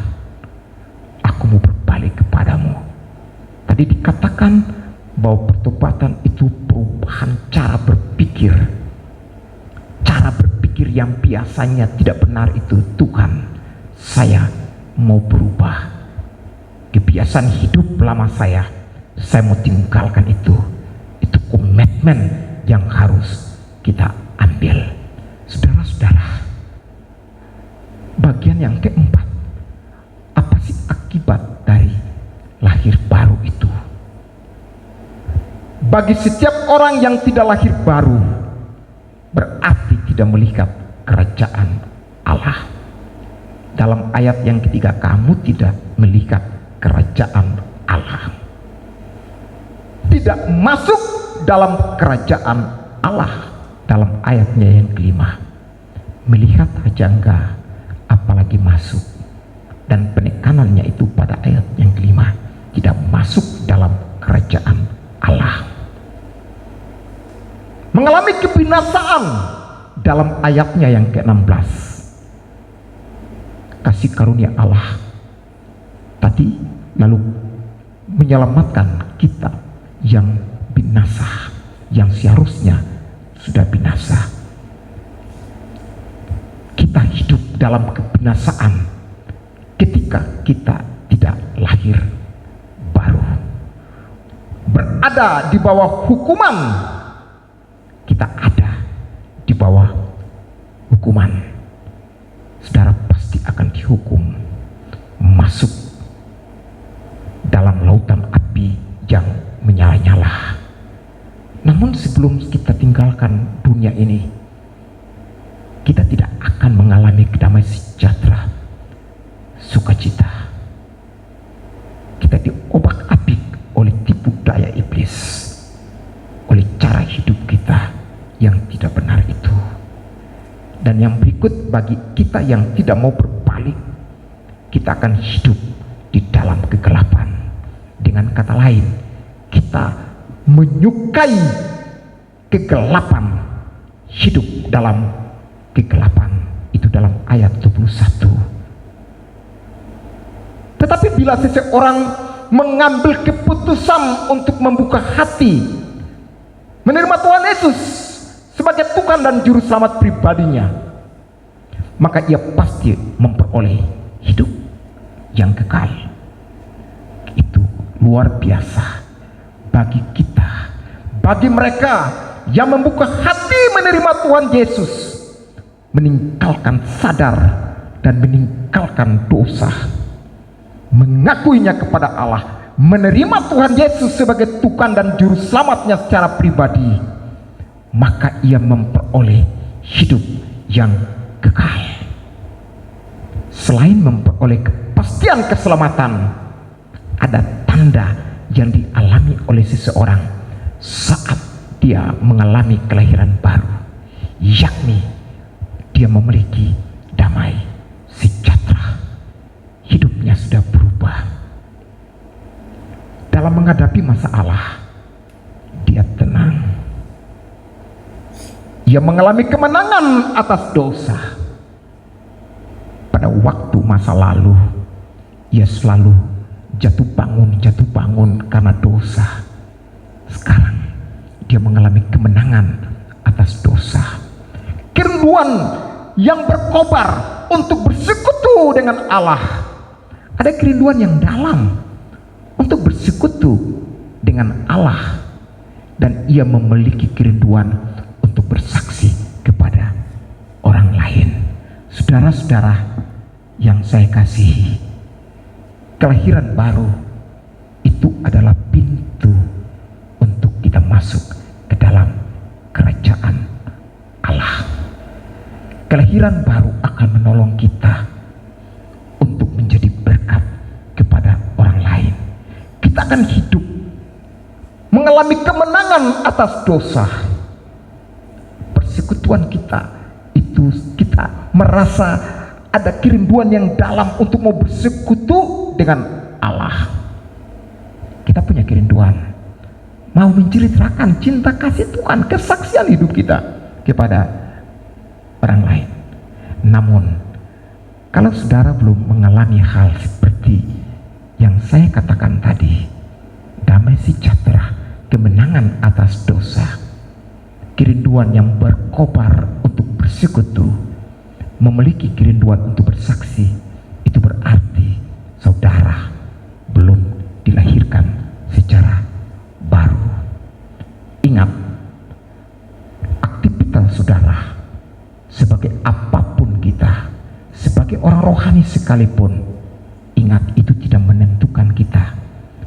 Aku mau berbalik kepadamu. Tadi dikatakan bahwa pertobatan itu perubahan cara berpikir. Cara berpikir yang biasanya tidak benar itu, Tuhan, saya mau berubah. Kebiasaan hidup lama saya mau tinggalkan itu. Itu komitmen yang harus kita ambil. Saudara-saudara, bagian yang keempat, apa sih akibat dari lahir baru itu? Bagi setiap orang yang tidak lahir baru, berarti tidak melihat kerajaan Allah. Dalam ayat yang ketiga, kamu tidak melihat kerajaan Allah, tidak masuk dalam kerajaan Allah. Dalam ayatnya yang kelima, melihat aja enggak, apalagi masuk. Dan penekanannya itu pada ayat yang kelima, tidak masuk dalam kerajaan Allah. Mengalami kebinasaan dalam ayatnya yang ke-16. Kasih karunia Allah tadi lalu menyelamatkan kita yang binasa, yang seharusnya sudah binasa. Kita hidup dalam kebinasaan ketika kita tidak lahir baru, berada di bawah hukuman. Kita ada di bawah hukuman. Saudara pasti akan dihukum, masuk dalam lautan api yang menyala-nyala. Namun sebelum kita tinggalkan dunia ini, kita tidak akan mengalami damai sejahtera, sukacita. Kita diobak-abik oleh tipu daya iblis, oleh cara hidup kita yang tidak benar itu. Dan yang berikut, bagi kita yang tidak mau berbalik, kita akan hidup di dalam kegelapan. Dengan kata lain, kita menyukai kegelapan, hidup dalam kegelapan. Itu dalam ayat 21. Tetapi bila seseorang mengambil keputusan untuk membuka hati, menerima Tuhan Yesus sebagai Tuhan dan Juru Selamat pribadinya, maka ia pasti memperoleh hidup yang kekal. Itu luar biasa bagi kita, bagi mereka yang membuka hati menerima Tuhan Yesus, meninggalkan sadar dan meninggalkan dosa, mengakuinya kepada Allah, menerima Tuhan Yesus sebagai Tuhan dan Juru Selamatnya secara pribadi, maka ia memperoleh hidup yang kekal. Selain memperoleh kepastian keselamatan, ada tanda yang dialami oleh seseorang saat dia mengalami kelahiran baru, yakni dia memiliki damai sejahtera. Hidupnya sudah berubah. Dalam menghadapi masalah, dia tenang. Ia mengalami kemenangan atas dosa. Pada waktu masa lalu, ia selalu jatuh bangun karena dosa. Sekarang dia mengalami kemenangan atas dosa. Kerinduan yang berkobar untuk bersekutu dengan Allah. Ada kerinduan yang dalam untuk bersekutu dengan Allah, dan ia memiliki kerinduan untuk bersaksi kepada Saudara-saudara yang saya kasihi, kelahiran baru itu adalah pintu untuk kita masuk ke dalam kerajaan Allah. Kelahiran baru akan menolong kita untuk menjadi berkat kepada orang lain. Kita akan hidup mengalami kemenangan atas dosa. Persekutuan kita itu kita merasa ada kerinduan yang dalam untuk mau bersekutu dengan Allah. Kita punya kerinduan mau menceritakan cinta kasih Tuhan, kesaksian hidup kita kepada orang lain. Namun kalau saudara belum mengalami hal seperti yang saya katakan tadi, damai sejahtera, kemenangan atas dosa, kerinduan yang berkobar untuk bersekutu, memiliki kerinduan untuk bersaksi, itu berarti saudara belum dilahirkan secara baru. Ingat, aktivitas saudara sebagai apapun kita, sebagai orang rohani sekalipun, ingat itu tidak menentukan kita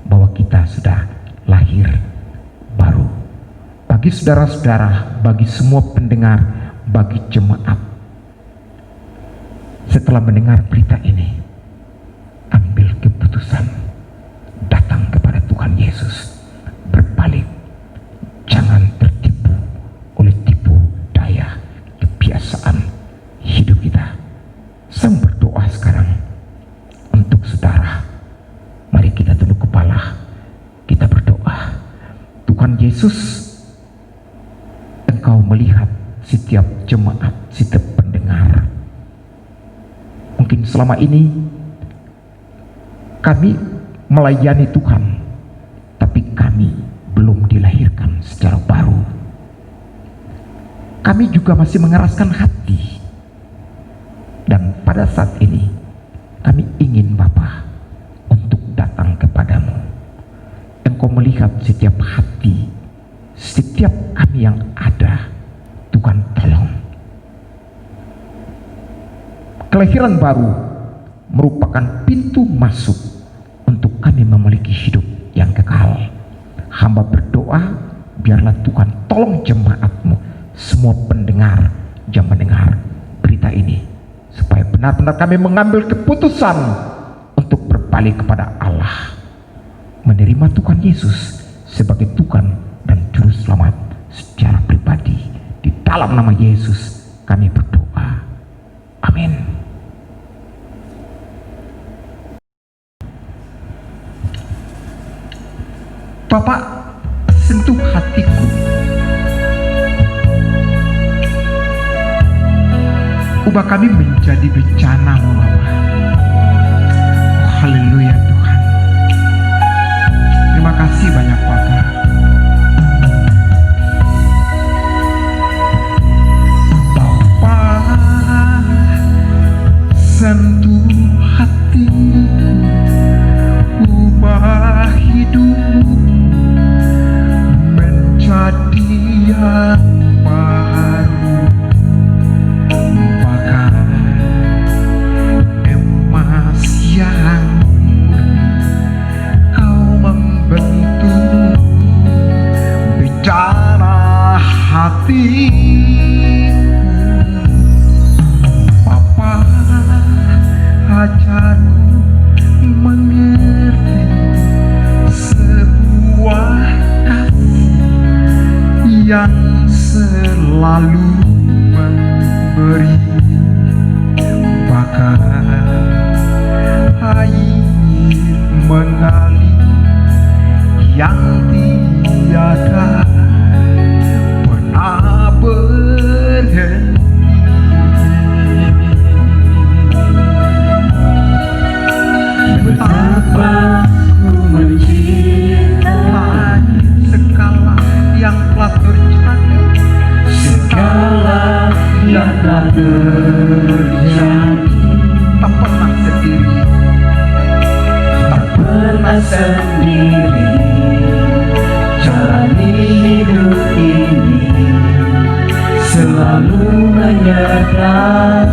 bahwa kita sudah lahir baru. Bagi saudara-saudara, bagi semua pendengar, bagi jemaat, setelah mendengar berita ini, ambil keputusan, datang kepada Tuhan Yesus, berbalik, jangan tertipu oleh tipu daya kebiasaan hidup kita. Saya berdoa sekarang untuk saudara. Mari kita tunduk kepala, kita berdoa. Tuhan Yesus, Engkau melihat setiap jemaat, setiap pendengar. Mungkin selama ini kami melayani Tuhan, tapi kami belum dilahirkan secara baru. Kami juga masih mengeraskan hati. Dan pada saat ini kami ingin Bapa untuk datang kepadamu. Engkau melihat setiap hati, setiap kami yang ada. Tuhan tolong. Kelahiran baru merupakan pintu masuk untuk kami memiliki hidup yang kekal. Hamba berdoa, biarlah Tuhan tolong jemaatmu, semua pendengar yang mendengar berita ini, supaya benar-benar kami mengambil keputusan untuk berbalik kepada Allah, menerima Tuhan Yesus sebagai Tuhan dan Juru Selamat secara pribadi. Di dalam nama Yesus kami berdoa. Amin. Bapak, sentuh hatiku. Ubah kami menjadi bencana-Mu, Bapa. Oh, haleluya Tuhan. Terima kasih banyak Bapa. Bapa, sentuh hatiku, ubah hidupku menjadi yang baru, bagaikan emas yang murni. Kau membentuk bencana hatiku. Bapa, ajarku mengerti sebuah yang selalu memberi, bahkan air mengalir yang tiada pernah berhenti. Betapa ku mencintai segala yang telah terjadi, segala yang telah terjadi. tak pernah sendiri, Tak pernah sendiri, jalani hidup ini selalu menyertai.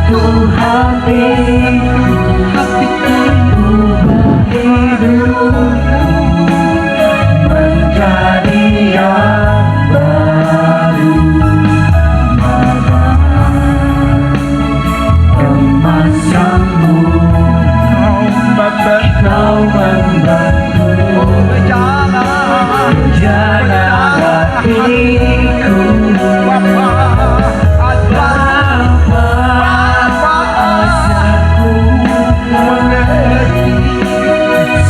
sentuh hatiku, ubah hidupku menjadi yang baru. Emas yang kau membantu menjaga hatiku. Apa asalku mengerti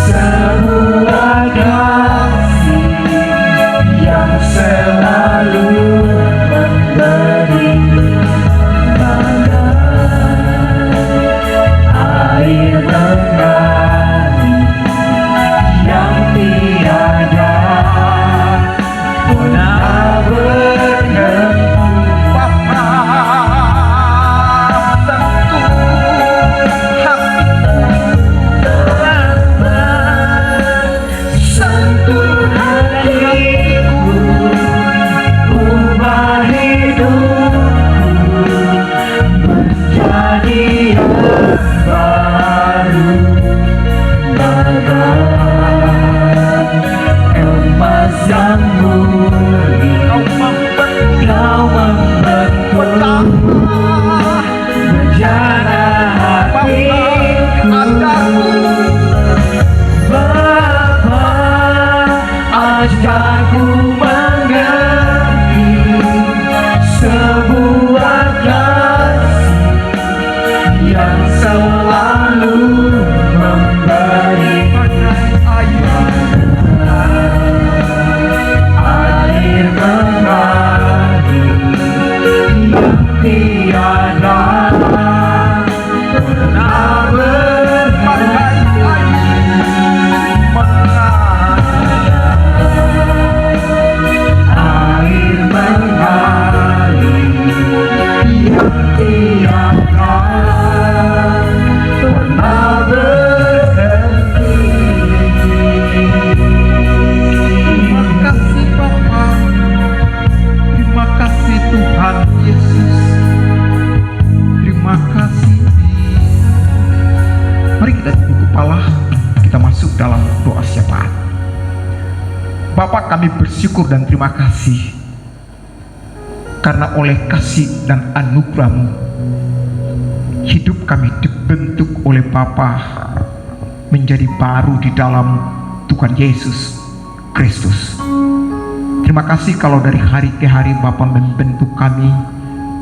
sebuah kasih yang selalu memberi air mengalir yang tiada pernah berhenti. Sentuh hatiku, ubah hidupku menjadi yang baru. Emas yang murni kau membentuk menjaga hatiku. Bapa, ajarku mengerti sebuah kasih yang selalu memberi air mengalir yang tiada pernah berhenti. Air mengalir yang tiada pernah berhenti. Terima kasih Bapa, terima kasih Tuhan Yesus, terima kasih. Mari kita tunduk kepala, kita masuk dalam doa syafaat. Bapa, kami bersyukur dan terima kasih karena oleh kasih dan anugerah-Mu hidup kami dibentuk oleh Bapa menjadi baru di dalam Tuhan Yesus Kristus. Terima kasih kalau dari hari ke hari Bapa membentuk kami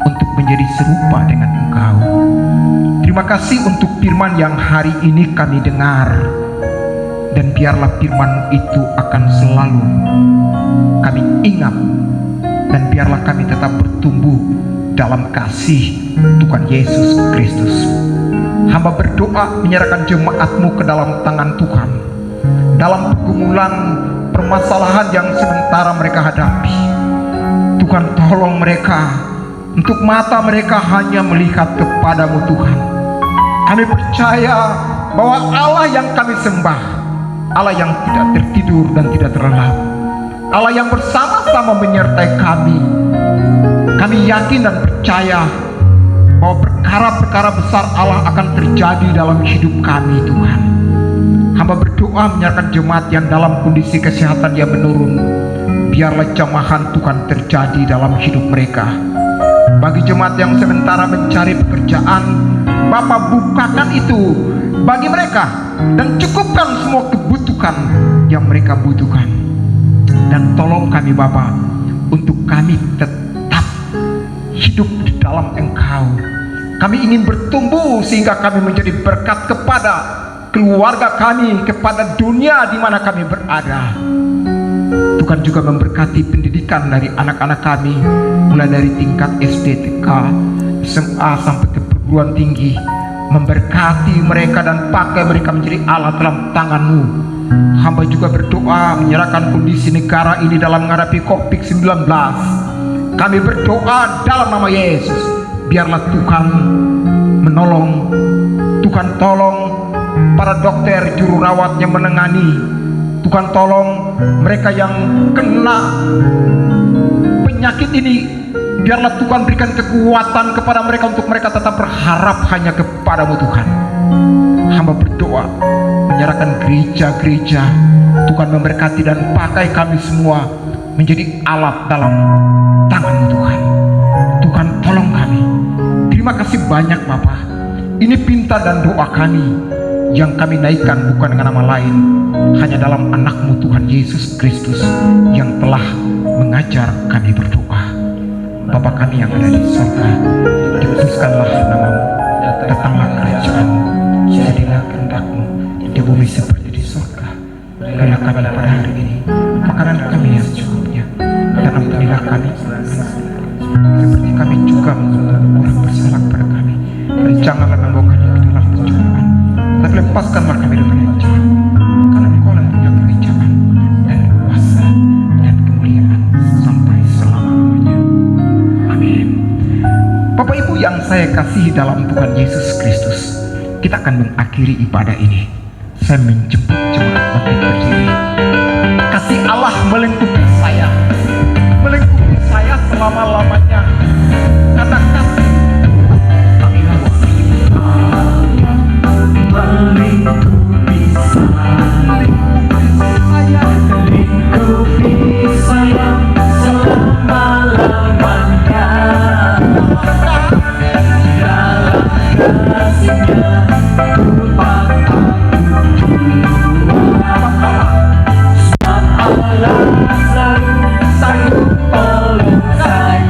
untuk menjadi serupa dengan Engkau. Terima kasih untuk firman yang hari ini kami dengar, dan biarlah firman itu akan selalu kami ingat, dan biarlah kami tetap bertumbuh dalam kasih Tuhan Yesus Kristus. Hamba berdoa menyerahkan jemaat-Mu ke dalam tangan Tuhan dalam pergumulan permasalahan yang sementara mereka hadapi. Tuhan, tolong mereka untuk mata mereka hanya melihat kepadamu Tuhan. Kami percaya bahwa Allah yang kami sembah, Allah yang tidak tertidur dan tidak terlelap, Allah yang bersama-sama menyertai kami. Kami yakin dan percaya bahwa perkara-perkara besar Allah akan terjadi dalam hidup kami Tuhan. Hamba berdoa menyerahkan jemaat yang dalam kondisi kesehatan yang menurun. Biarlah jamahan Tuhan terjadi dalam hidup mereka. Bagi jemaat yang sementara mencari pekerjaan, Bapa bukakan itu bagi mereka dan cukupkan semua kebutuhan yang mereka butuhkan. Dan tolong kami Bapa untuk kami tetap hidup di dalam Engkau. Kami ingin bertumbuh sehingga kami menjadi berkat kepada keluarga kami, kepada dunia di mana kami berada. Tuhan juga memberkati pendidikan dari anak-anak kami, mulai dari tingkat SD, TK, SMA sampai ke perguruan tinggi. Memberkati mereka dan pakai mereka menjadi alat dalam tangan-Mu. Hamba juga berdoa menyerahkan kondisi negara ini dalam menghadapi COVID-19. Kami berdoa dalam nama Yesus, biarlah Tuhan menolong. Tuhan tolong para dokter, juru rawat yang menangani. Tuhan tolong mereka yang kena penyakit ini, Biarlah Tuhan berikan kekuatan kepada mereka untuk mereka tetap berharap hanya kepadamu Tuhan. Hamba berdoa, menyerahkan gereja-gereja, Tuhan memberkati dan pakai kami semua menjadi alat dalam tangan-Mu Tuhan. Tuhan tolong kami. Terima kasih banyak Bapa. Ini pinta dan doa kami yang kami naikkan bukan dengan nama lain, hanya dalam anak-Mu Tuhan Yesus Kristus yang telah mengajar kami berdoa. Bapa kami yang ada di surga, dikuduskanlah nama-Mu, datanglah kerajaan-Mu, jadilah kehendak-Mu di bumi seperti di surga. Berilah kami pada hari ini makanan kami yang secukupnya, dan ampunilah kami seperti kami juga mengampuni orang bersalah kepada kami, dan janganlah membawa kami ke dalam pencobaan, tapi lepaskanlah kami dari yang jahat, karena Engkau yang punya kerajaan dan kuasa dan kemuliaan sampai selama-lamanya. Amin. Bapak Ibu yang saya kasihi dalam Tuhan Yesus Kristus, kita akan mengakhiri ibadah ini. Saya menjemput jemaat bangkit berdiri. Kasih Allah melingkupi saya selama-lamanya. Kata kasih melingkupi saya selama-lamanya. Dalam kasih-Nya ku patah sebab Allah selalu sanggup tolong saya.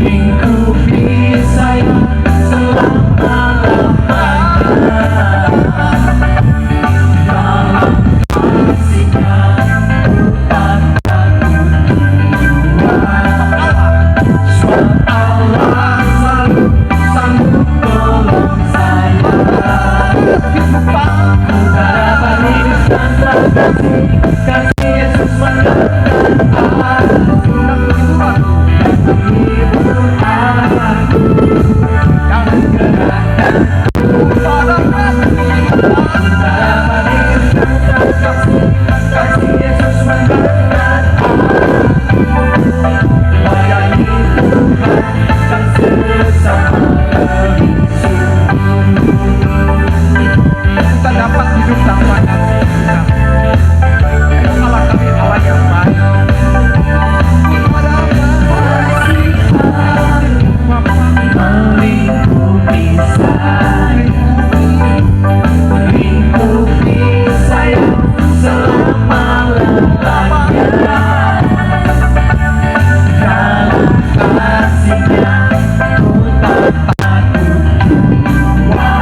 Lingkupi saya selama-lamanya. Dalam kasih-Nya ku tak takut dua, sebab Allah selalu sanggup tolong saya. Ku tak dapat hidup tanpa kasih Yesus mendatangkan aku dan menghibur aku dan gerakkan kasih Yesus mendatangkan aku, layani Tuhan dan sesama kita dapat hidup tanpa Tuhan. Allah kami Allah yang baik. Lingkupi saya selama-lamanya. Dalam kasih-Nya ku tak takut dua,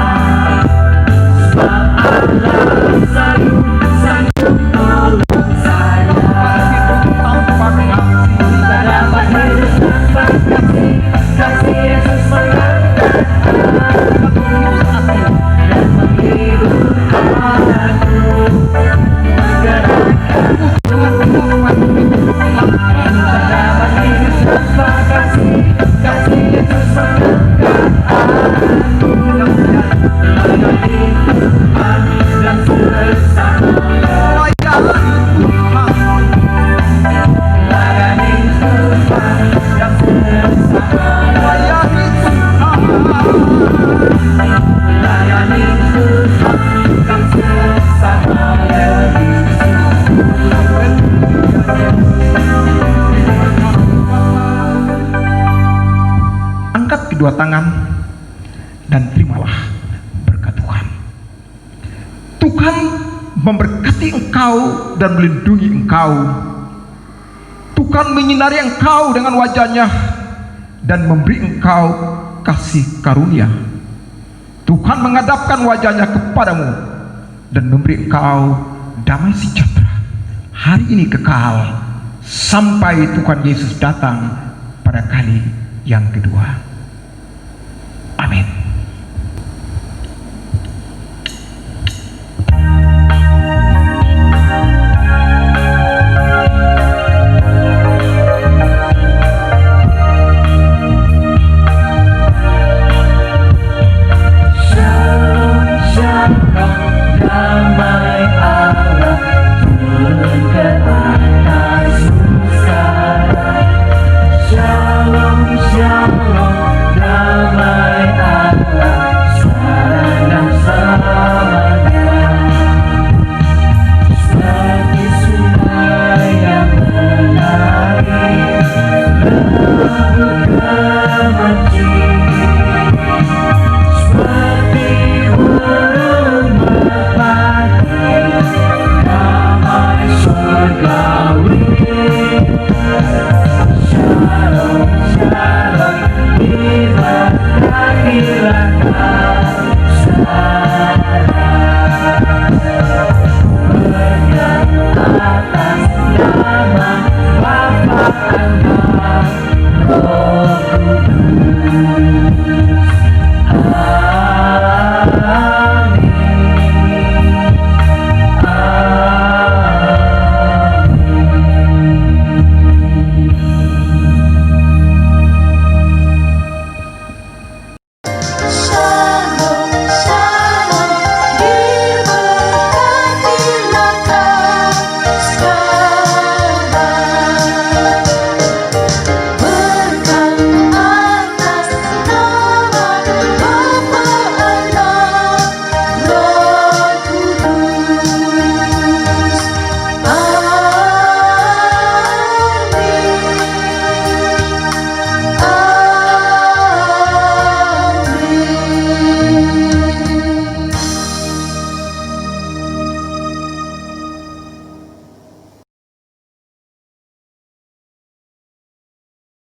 sebab Allah selalu sanggup tolong saya. Tak dapat hidup tanpa kasih Yesus mengantarkan aku dan menghibur aku, menggerakkan tak dapat hidup tanpa kasih Yesus mengantarkan aku, layani Tuhan dan sesama. Layani Tuhan dan sesama. Layani Tuhan dan sesama. Angkat kedua tangan dan terimalah berkat Tuhan. Tuhan memberkati engkau dan melindungi engkau. Tuhan menyinari engkau dengan wajah-Nya dan memberi engkau kasih karunia. Tuhan menghadapkan wajah-Nya kepadamu dan memberi engkau damai sejahtera hari ini kekal sampai Tuhan Yesus datang pada kali yang kedua.